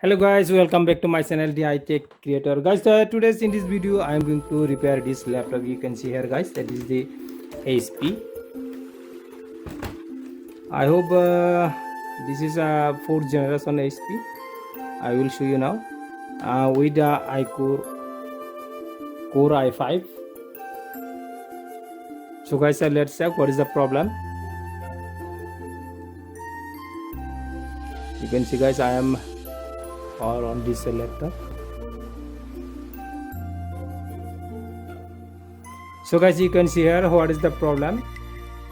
Hello guys, welcome back to my channel DI Tech Creator. Guys, today's in this video I am going to repair this laptop. You can see here guys, that is the HP. I hope this is a 4th generation HP. I will show you now with the Core i5. So guys, let's check what is the problem. You can see guys, I am or on this laptop. So guys, you can see here what is the problem.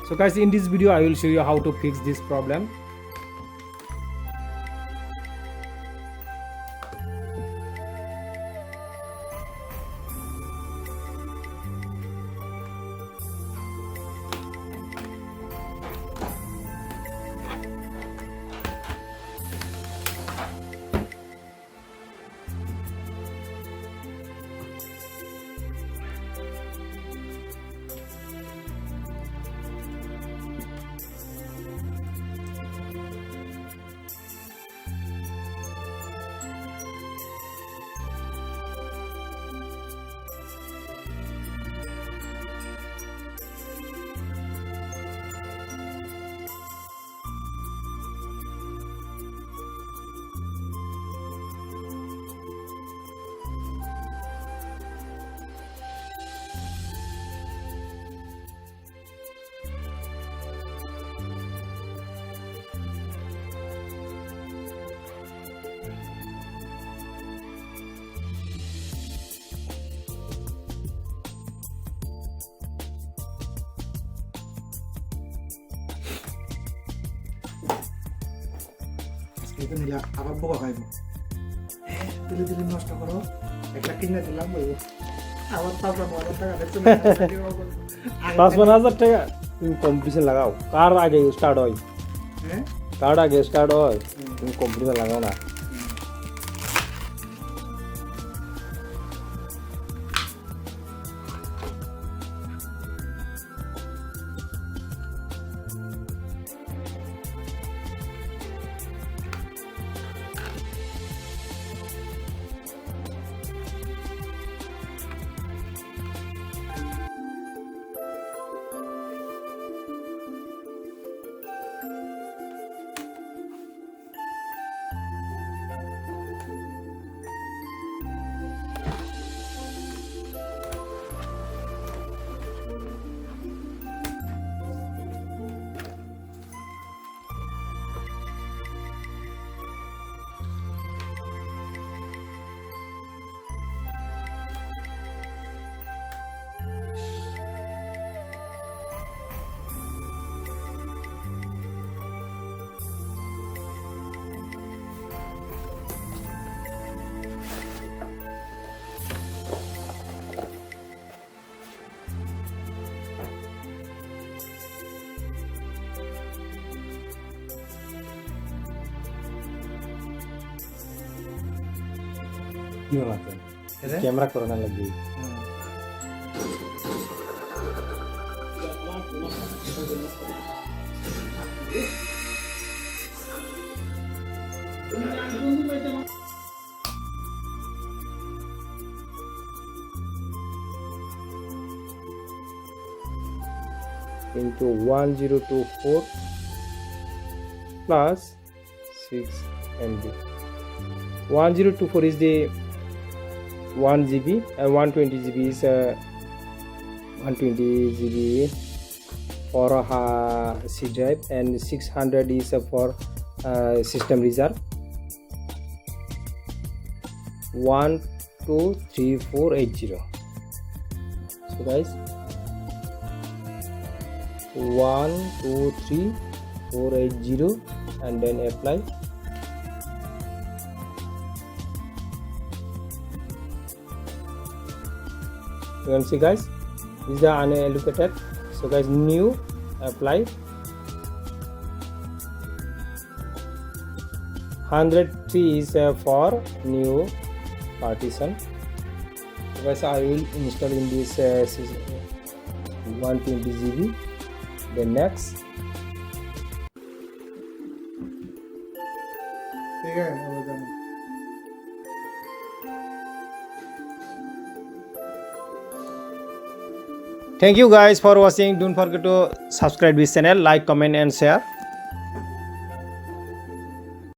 So guys, in this video I will show you how to fix this problem. itu nila apa buka kayak dili নষ্ট করো একটা কিনে দিলাম বই আবার তারপর বড় টাকা দেখছো না ৫,০০০ টাকা তুমি কম্পিটিশন লাগাও কার আগে স্টার্ট হয় হ্যাঁ কার আগে স্টার্ট হয় তুমি কম্পিটিশন লাগাও না gimana kan kamera corona lagi into 1024 plus 6 MB. 1024 is the 1 GB and 120 GB is 120 GB for C drive and 600 is for system reserve. 123480. So guys, 123480 and then apply. You can see guys, these are unallocated. So guys, new, apply. 103 is for new partition. So guys, I will install in this 120 GB. Then next, ঠিক আছে Thank you guys for watching. Don't forget to subscribe this channel, like, comment and share.